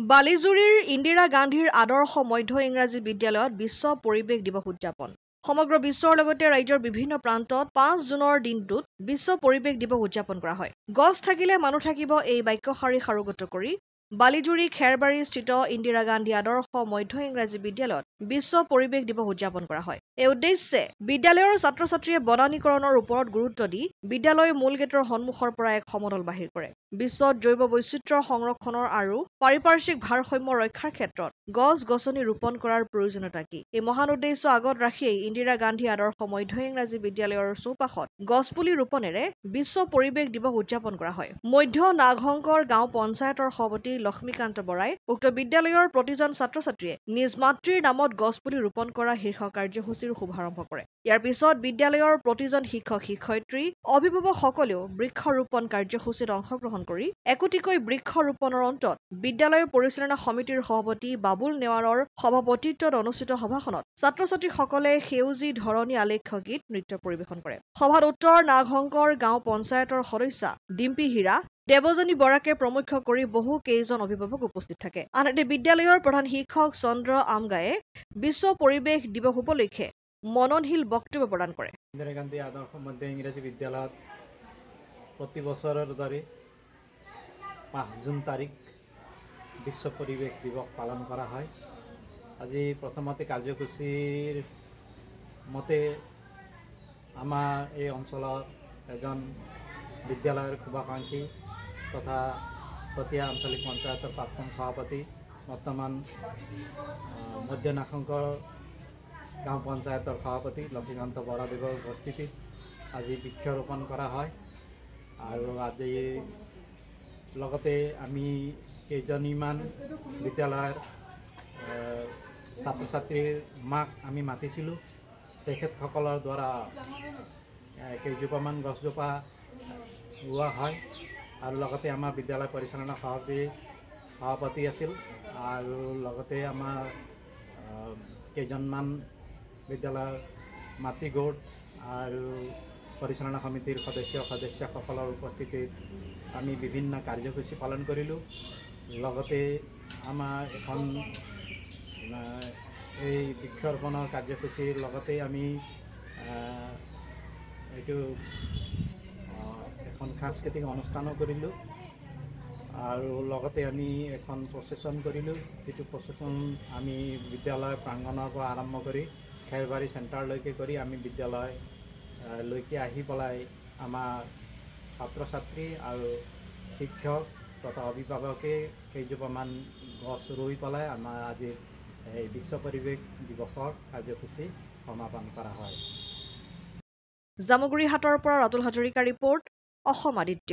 বালিজুৰীৰ ইন্দিৰা গান্ধীৰ আদৰ্শ মধ্য ইংৰাজী বিদ্যালয়ত বিশ্ব পৰিৱেশ দিৱস উদযাপন। সমগ্ৰ বিশ্বৰ লগতে ৰাজ্যৰ বিভিন্ন প্ৰান্তত ৫ জুনৰ দিনটোত বিশ্ব পৰিৱেশ দিৱস উদযাপন কৰা হয়। গছ থাকিলে মানুহ থাকিব এই বাক্যশাৰী সাৰোগত কৰি বালিজুৰী খেৰবাৰীস্থিত ইন্দিৰা গান্ধী আদৰ্শ মধ্য ইংৰাজী বিদ্যালয়ত বিশ্ব পৰিৱেশ দিৱস উদযাপন কৰা হয়। এই উদ্দেশ্যে বিদ্যালয়ৰ ছাত্ৰ-ছাত্ৰীয়ে বনানীকৰণৰ ওপৰত গুৰুত্ব দি বিদ্যালয়ৰ মূল গেটৰ সন্মুখৰ পৰা এক সমদল বাহিৰ কৰে। বিশ্বত জৈৱ বৈচিত্ৰ্য সংৰক্ষণৰ আৰু পাৰিপাৰ্শ্বিক ভাৰসাম্য ৰক্ষাৰ ক্ষেত্ৰত গছ-গছনি ৰোপণ কৰাৰ প্ৰয়োজনীয়তা কি? এই মহান উদ্দেশ্য আগত ৰাখিয়েই ইন্দিৰা গান্ধী আদৰ্শ মধ্য ইংৰাজী বিদ্যালয়ৰ চৌপাশত গছপুলি ৰোপণেৰে বিশ্ব পৰিৱেশ দিৱস উদযাপন কৰা হয়। মধ্য নাগশংকৰ গাঁও পঞ্চায়তৰ সভাপতি লক্ষ্মীকান্ত বৰাই উক্ত বিদ্যালয়ৰ প্ৰতিজন ছাত্ৰ-ছাত্ৰীয়ে নিজ মাতৃৰ নামত গছপুলি ৰোপণ কৰা শীৰ্ষক কাৰ্যসূচীৰ শুভাৰম্ভ কৰে। ইয়াৰ পিছত বিদ্যালয়ৰ প্ৰতিজন শিক্ষক-শিক্ষয়িত্ৰী, অভিভাৱকসকলেও বৃক্ষৰোপণ কাৰ্যসূচীত অংশগ্ৰহণ কৰি একোটিকৈ বৃক্ষ ৰোপণৰ অন্তত বিদ্যালয়ৰ পৰিচালনা সমিতিৰ সভাপতি বাবুল নেৱাৰৰ সভাপতিত্বত অনুষ্ঠিত সভাখনত ছাত্ৰ-ছাত্ৰীসকলে সেউজী ধৰণী আলেখ্য গীত নৃত্য পৰিৱেশন কৰে। সভাত উত্তৰ নাগশংকৰ গাঁও পঞ্চায়তৰ সদস্যা ডিম্পী হীৰা, দেৱজনী বৰাকে প্ৰমুখ কৰি বহু কেইজন অভিভাৱক উপস্থিত থাকে। আনহাতে বিদ্যালয়ৰ প্ৰধান শিক্ষক চন্দ্ৰ আমগায়ে বিশ্ব পৰিৱেশ দিৱস উপলক্ষে মননশীল বক্তব্য প্ৰদান কৰে। ইন্দিৰা গান্ধী আদৰ্শ মধ্য ইংৰাজী বিদ্যালয়ত প্ৰতি বছৰৰ দৰে ৫ জুন তাৰিখ বিশ্ব পৰিৱেশ দিৱস পালন কৰা হয়। আজি প্ৰথমতে কাৰ্যসূচীৰ মতে আমাৰ এই অঞ্চলৰ এজন বিদ্যালয়ৰ শুভাকাংক্ষী তথা চতিয়া আঞ্চলিক পঞ্চায়তৰ প্ৰাক্তন সভাপতি, বৰ্তমান মধ্য নাগশংকৰ গাঁও পঞ্চায়তৰ সভাপতি লক্ষ্মীকান্ত বৰাদেৱৰ উপস্থিতিত আজি বৃক্ষৰোপণ কৰা হয়। আৰু আজি লগতে আমি কেইজনীমান বিদ্যালয়ৰ ছাত্ৰ ছাত্ৰীৰ মাক আমি মাতিছিলোঁ। তেখেতসকলৰ দ্বাৰা কেইজোপামান গছজোপা ৰোৱা হয়। আৰু লগতে আমাৰ বিদ্যালয় পৰিচালনা সভাপতি আছিল আৰু লগতে আমাৰ কেইজনমান বিদ্যালয়ৰ মাতৃগোট আৰু পৰিচালনা সমিতিৰ সদস্যসকলৰ উপস্থিতিত আমি বিভিন্ন কাৰ্যসূচী পালন কৰিলোঁ। লগতে আমাৰ এখন এই বৃক্ষৰোপণৰ কাৰ্যসূচীৰ লগতে আমি এইটো এখন সাংস্কৃতিক অনুষ্ঠানো কৰিলোঁ আৰু লগতে আমি এখন প্ৰচেছন কৰিলোঁ, যিটো প্ৰচেছন আমি বিদ্যালয় প্ৰাংগণৰ পৰা আৰম্ভ কৰি খেৰবাৰী চেণ্টাৰলৈকে কৰি আমি বিদ্যালয়লৈকে আহি পেলাই আমাৰ ছাত্ৰ ছাত্ৰী আৰু শিক্ষক তথা অভিভাৱকে কেইজোপামান গছ ৰুই পেলাই আমাৰ আজি এই বিশ্ব পৰিৱেশ দিৱসৰ কাৰ্যসূচী সমাপন কৰা হয়। জামুগুৰি হাটৰ পৰা ৰাতুল হাজৰিকা ৰিপৰ্ট, অসম আদিত্য।